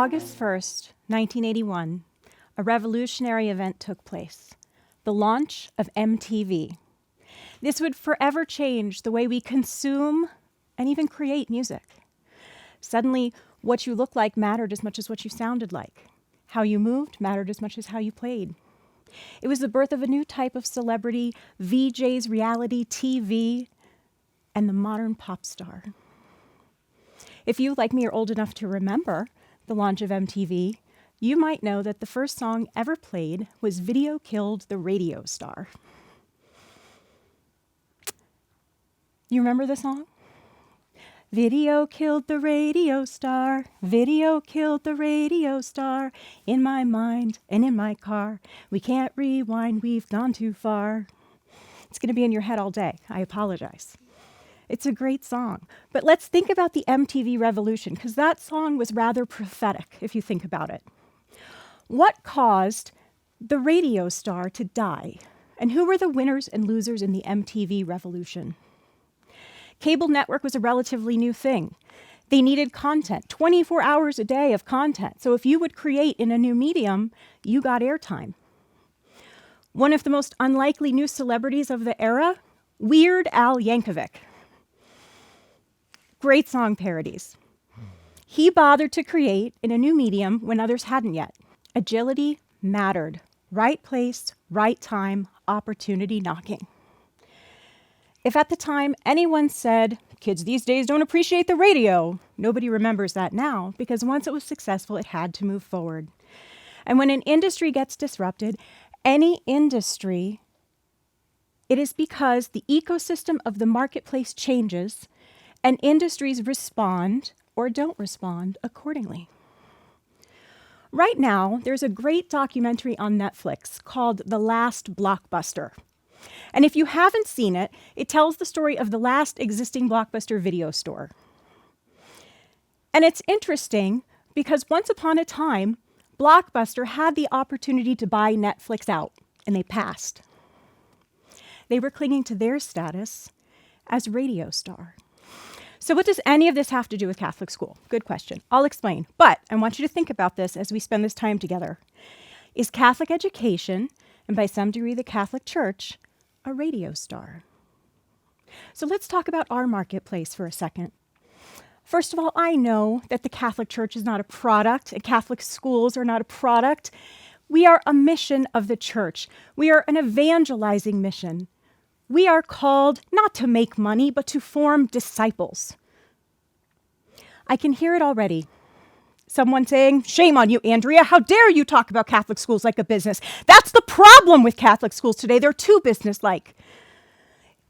August 1st, 1981, a revolutionary event took place, the launch of MTV. This would forever change the way we consume and even create music. Suddenly, what you looked like mattered as much as what you sounded like. How you moved mattered as much as how you played. It was the birth of a new type of celebrity, VJs, reality TV, and the modern pop star. If you, like me, are old enough to remember the launch of MTV, you might know that the first song ever played was Video Killed the Radio Star. You remember the song? Video killed the radio star, video killed the radio star, in my mind and in my car. We can't rewind, we've gone too far. It's going to be in your head all day. I apologize. It's a great song. But let's think about the MTV revolution, because that song was rather prophetic, if you think about it. What caused the radio star to die? And who were the winners and losers in the MTV revolution? Cable network was a relatively new thing. They needed content, 24 hours a day of content. So if you would create in a new medium, you got airtime. One of the most unlikely new celebrities of the era, Weird Al Yankovic. Great song parodies. He bothered to create in a new medium when others hadn't yet. Agility mattered. Right place, right time, opportunity knocking. If at the time anyone said, kids these days don't appreciate the radio, nobody remembers that now, because once it was successful, it had to move forward. And when an industry gets disrupted, any industry, it is because the ecosystem of the marketplace changes and industries respond or don't respond accordingly. Right now, there's a great documentary on Netflix called The Last Blockbuster. And if you haven't seen it, it tells the story of the last existing Blockbuster video store. And it's interesting because once upon a time, Blockbuster had the opportunity to buy Netflix out, and they passed. They were clinging to their status as radio star. So what does any of this have to do with Catholic school? Good question. I'll explain. But I want you to think about this as we spend this time together. Is Catholic education, and by some degree the Catholic Church, a radio star? So let's talk about our marketplace for a second. First of all, I know that the Catholic Church is not a product, and Catholic schools are not a product. We are a mission of the church. We are an evangelizing mission. We are called not to make money, but to form disciples. I can hear it already. Someone saying, shame on you, Andrea. How dare you talk about Catholic schools like a business? That's the problem with Catholic schools today. They're too business-like.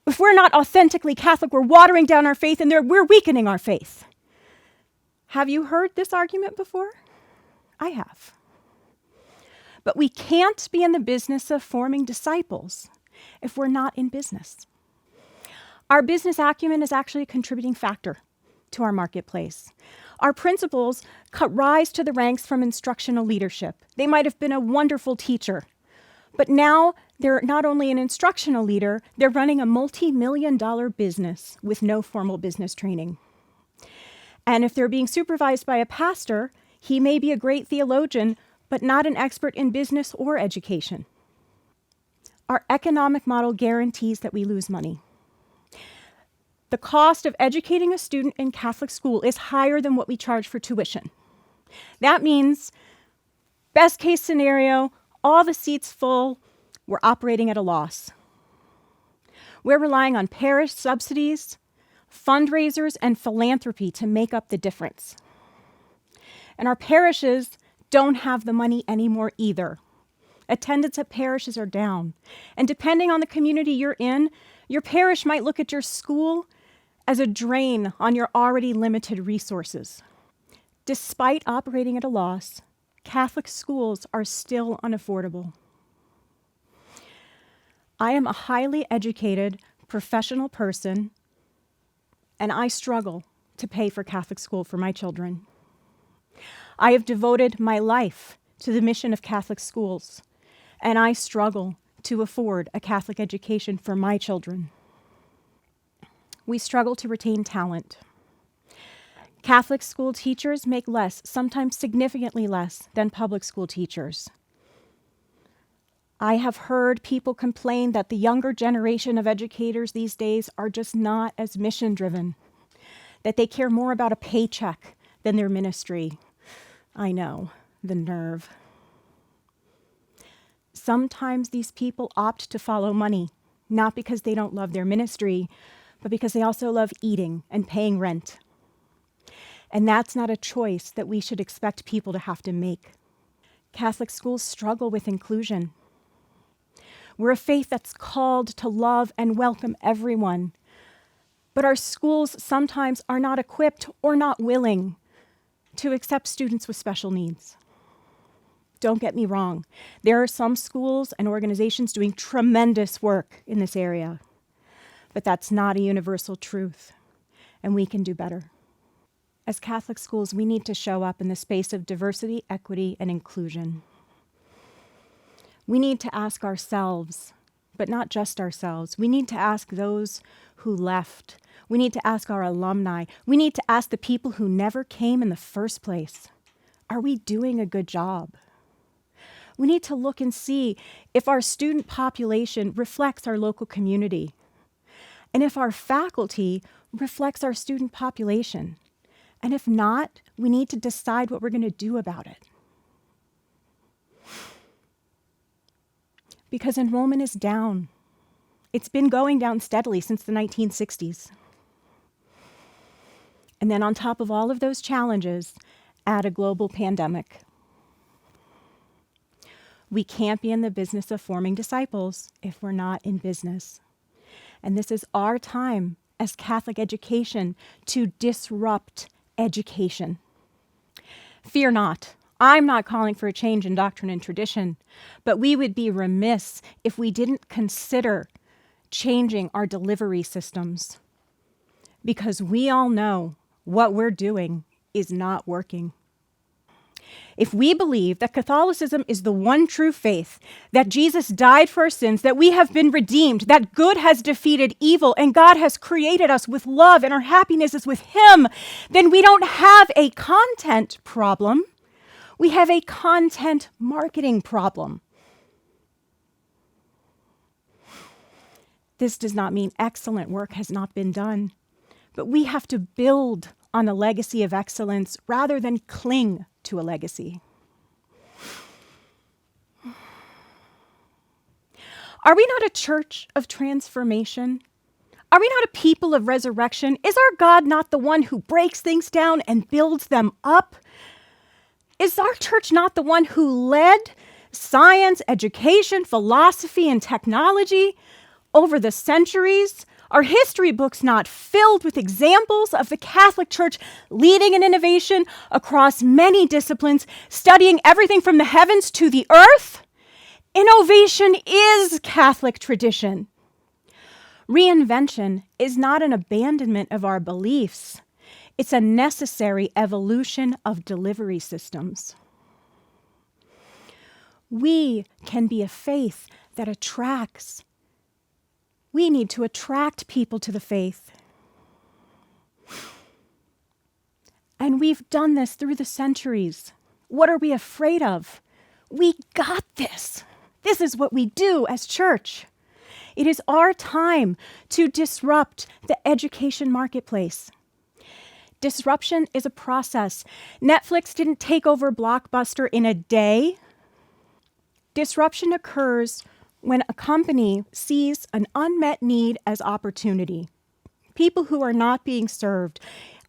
If we're not authentically Catholic, we're watering down our faith and we're weakening our faith. Have you heard this argument before? I have. But we can't be in the business of forming disciples if we're not in business. Our business acumen is actually a contributing factor to our marketplace. Our principals rise to the ranks from instructional leadership. They might have been a wonderful teacher, but now they're not only an instructional leader, they're running a multi-million-dollar business with no formal business training. And if they're being supervised by a pastor, he may be a great theologian, but not an expert in business or education. Our economic model guarantees that we lose money. The cost of educating a student in Catholic school is higher than what we charge for tuition. That means, best case scenario, all the seats full, we're operating at a loss. We're relying on parish subsidies, fundraisers, and philanthropy to make up the difference. And our parishes don't have the money anymore either. Attendance at parishes are down. And depending on the community you're in, your parish might look at your school as a drain on your already limited resources. Despite operating at a loss, Catholic schools are still unaffordable. I am a highly educated, professional person, and I struggle to pay for Catholic school for my children. I have devoted my life to the mission of Catholic schools, and I struggle to afford a Catholic education for my children. We struggle to retain talent. Catholic school teachers make less, sometimes significantly less, than public school teachers. I have heard people complain that the younger generation of educators these days are just not as mission-driven, that they care more about a paycheck than their ministry. I know, the nerve. Sometimes these people opt to follow money, not because they don't love their ministry, but because they also love eating and paying rent. And that's not a choice that we should expect people to have to make. Catholic schools struggle with inclusion. We're a faith that's called to love and welcome everyone. But our schools sometimes are not equipped or not willing to accept students with special needs. Don't get me wrong. There are some schools and organizations doing tremendous work in this area. But that's not a universal truth, and we can do better. As Catholic schools, we need to show up in the space of diversity, equity, and inclusion. We need to ask ourselves, but not just ourselves. We need to ask those who left. We need to ask our alumni. We need to ask the people who never came in the first place. Are we doing a good job? We need to look and see if our student population reflects our local community, and if our faculty reflects our student population. And if not, we need to decide what we're going to do about it. Because enrollment is down. It's been going down steadily since the 1960s. And then on top of all of those challenges, add a global pandemic. We can't be in the business of forming disciples if we're not in business. And this is our time as Catholic education to disrupt education. Fear not. I'm not calling for a change in doctrine and tradition, but we would be remiss if we didn't consider changing our delivery systems, because we all know what we're doing is not working. If we believe that Catholicism is the one true faith, that Jesus died for our sins, that we have been redeemed, that good has defeated evil, and God has created us with love and our happiness is with Him, then we don't have a content problem. We have a content marketing problem. This does not mean excellent work has not been done, but we have to build on a legacy of excellence rather than cling to a legacy. Are we not a church of transformation? Are we not a people of resurrection? Is our God not the one who breaks things down and builds them up? Is our church not the one who led science, education, philosophy, and technology over the centuries? Are history books not filled with examples of the Catholic Church leading in innovation across many disciplines, studying everything from the heavens to the earth? Innovation is Catholic tradition. Reinvention is not an abandonment of our beliefs. It's a necessary evolution of delivery systems. We can be a faith that attracts. We need to attract people to the faith. And we've done this through the centuries. What are we afraid of? We got this. This is what we do as church. It is our time to disrupt the education marketplace. Disruption is a process. Netflix didn't take over Blockbuster in a day. Disruption occurs when a company sees an unmet need as opportunity. People who are not being served,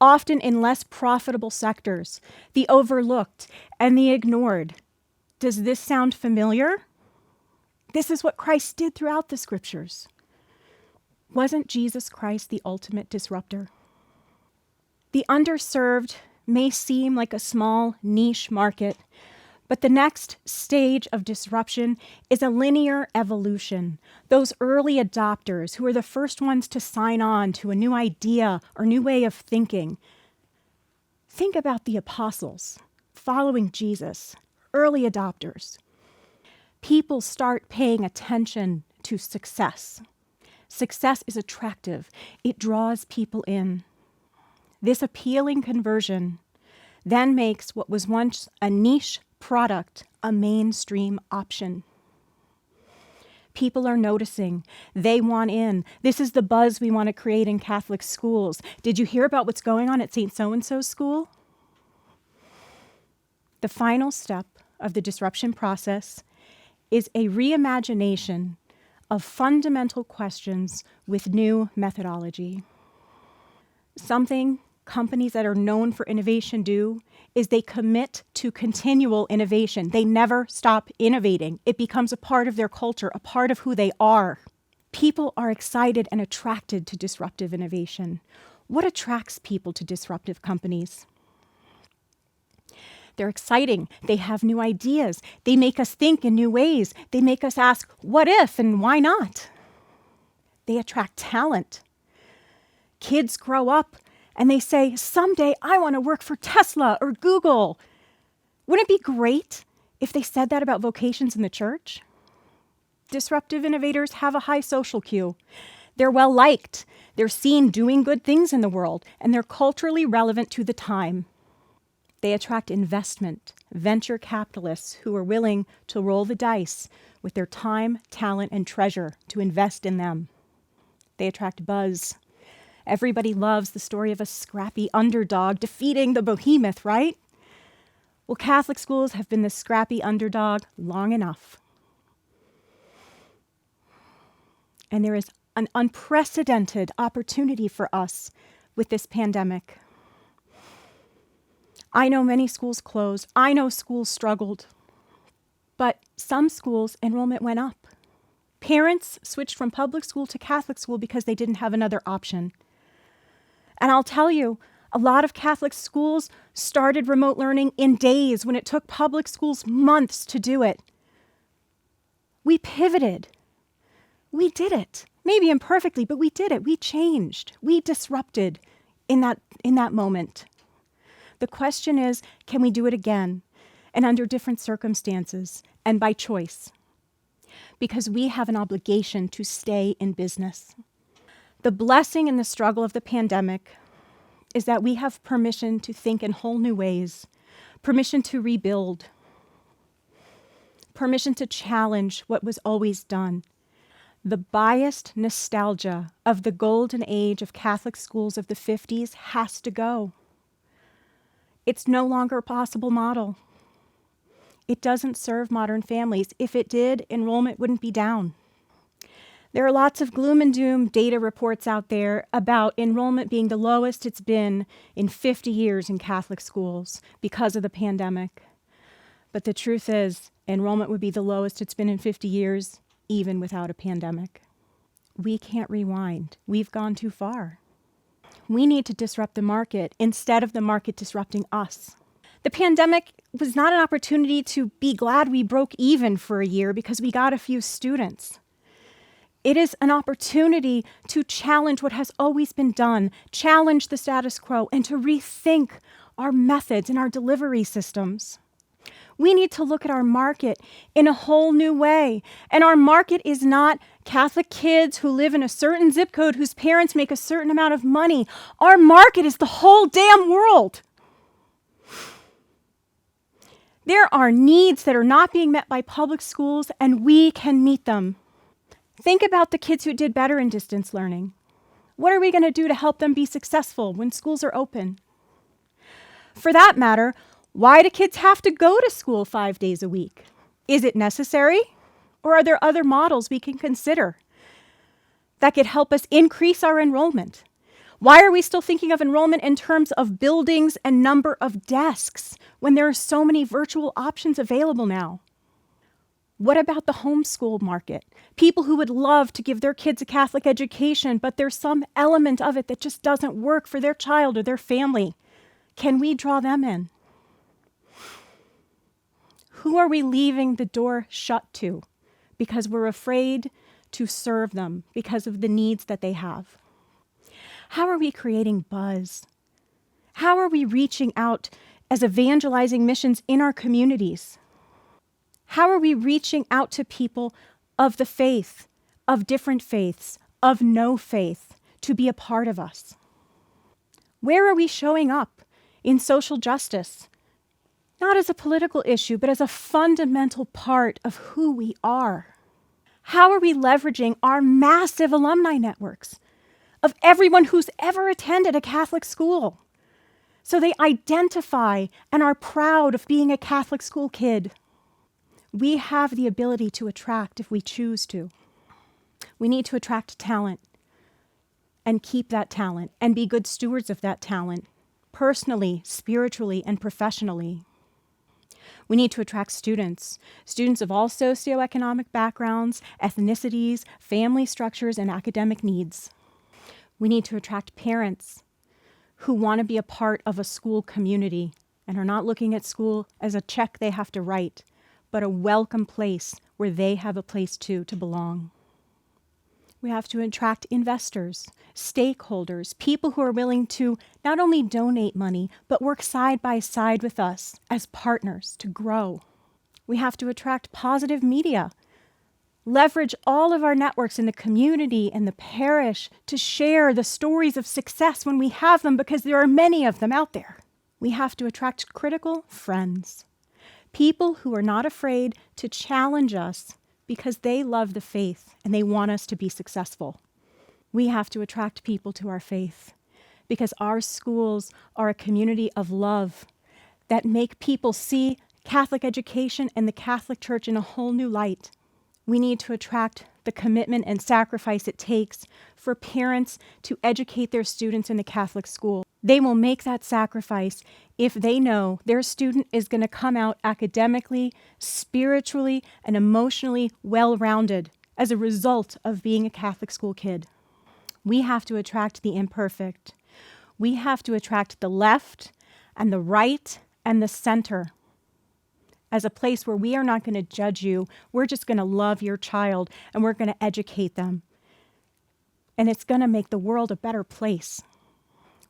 often in less profitable sectors, the overlooked and the ignored. Does this sound familiar? This is what Christ did throughout the scriptures. Wasn't Jesus Christ the ultimate disruptor? The underserved may seem like a small niche market, but the next stage of disruption is a linear evolution. Those early adopters who are the first ones to sign on to a new idea or new way of thinking. Think about the apostles following Jesus, early adopters. People start paying attention to success. Success is attractive. It draws people in. This appealing conversion then makes what was once a niche product a mainstream option. People are noticing. They want in. This is the buzz we want to create in Catholic schools. Did you hear about what's going on at St. So-and-so's school? The final step of the disruption process is a reimagination of fundamental questions with new methodology. Something companies that are known for innovation do is they commit to continual innovation. They never stop innovating. It becomes a part of their culture, a part of who they are. People are excited and attracted to disruptive innovation. What attracts people to disruptive companies? They're exciting. They have new ideas. They make us think in new ways. They make us ask, what if and why not? They attract talent. Kids grow up and they say, someday I want to work for Tesla or Google. Wouldn't it be great if they said that about vocations in the church? Disruptive innovators have a high social cue. They're well liked. They're seen doing good things in the world, and they're culturally relevant to the time. They attract investment, venture capitalists who are willing to roll the dice with their time, talent, and treasure to invest in them. They attract buzz. Everybody loves the story of a scrappy underdog defeating the behemoth, right? Well, Catholic schools have been the scrappy underdog long enough. And there is an unprecedented opportunity for us with this pandemic. I know many schools closed. I know schools struggled. But some schools, enrollment went up. Parents switched from public school to Catholic school because they didn't have another option. And I'll tell you, a lot of Catholic schools started remote learning in days when it took public schools months to do it. We pivoted. We did it. Maybe imperfectly, but we did it. We changed. We disrupted in that moment. The question is, can we do it again and under different circumstances and by choice? Because we have an obligation to stay in business. The blessing in the struggle of the pandemic is that we have permission to think in whole new ways, permission to rebuild, permission to challenge what was always done. The biased nostalgia of the golden age of Catholic schools of the 50s has to go. It's no longer a possible model. It doesn't serve modern families. If it did, enrollment wouldn't be down. There are lots of gloom and doom data reports out there about enrollment being the lowest it's been in 50 years in Catholic schools because of the pandemic. But the truth is, enrollment would be the lowest it's been in 50 years, even without a pandemic. We can't rewind. We've gone too far. We need to disrupt the market instead of the market disrupting us. The pandemic was not an opportunity to be glad we broke even for a year because we got a few students. It is an opportunity to challenge what has always been done, challenge the status quo, and to rethink our methods and our delivery systems. We need to look at our market in a whole new way. And our market is not Catholic kids who live in a certain zip code whose parents make a certain amount of money. Our market is the whole damn world. There are needs that are not being met by public schools, and we can meet them. Think about the kids who did better in distance learning. What are we going to do to help them be successful when schools are open? For that matter, why do kids have to go to school 5 days a week? Is it necessary? Or are there other models we can consider that could help us increase our enrollment? Why are we still thinking of enrollment in terms of buildings and number of desks when there are so many virtual options available now? What about the homeschool market? People who would love to give their kids a Catholic education, but there's some element of it that just doesn't work for their child or their family. Can we draw them in? Who are we leaving the door shut to because we're afraid to serve them because of the needs that they have? How are we creating buzz? How are we reaching out as evangelizing missions in our communities? How are we reaching out to people of the faith, of different faiths, of no faith, to be a part of us? Where are we showing up in social justice? Not as a political issue, but as a fundamental part of who we are. How are we leveraging our massive alumni networks of everyone who's ever attended a Catholic school, so they identify and are proud of being a Catholic school kid? We have the ability to attract if we choose to. We need to attract talent and keep that talent and be good stewards of that talent, personally, spiritually, and professionally. We need to attract students of all socioeconomic backgrounds, ethnicities, family structures, and academic needs. We need to attract parents who want to be a part of a school community and are not looking at school as a check they have to write, but a welcome place where they have a place too to belong. We have to attract investors, stakeholders, people who are willing to not only donate money, but work side by side with us as partners to grow. We have to attract positive media, leverage all of our networks in the community and the parish to share the stories of success when we have them, because there are many of them out there. We have to attract critical friends, people who are not afraid to challenge us because they love the faith and they want us to be successful. We have to attract people to our faith because our schools are a community of love that make people see Catholic education and the Catholic Church in a whole new light. We need to attract the commitment and sacrifice it takes for parents to educate their students in the Catholic school. They will make that sacrifice if they know their student is going to come out academically, spiritually, and emotionally well-rounded as a result of being a Catholic school kid. We have to attract the imperfect. We have to attract the left and the right and the center as a place where we are not going to judge you. We're just going to love your child and we're going to educate them. And it's going to make the world a better place.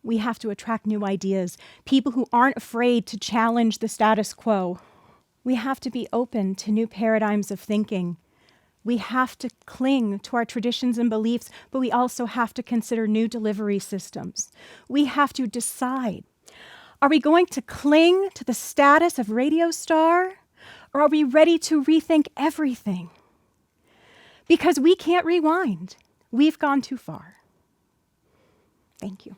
We have to attract new ideas, people who aren't afraid to challenge the status quo. We have to be open to new paradigms of thinking. We have to cling to our traditions and beliefs, but we also have to consider new delivery systems. We have to decide, are we going to cling to the status of radio star, or are we ready to rethink everything? Because we can't rewind. We've gone too far. Thank you.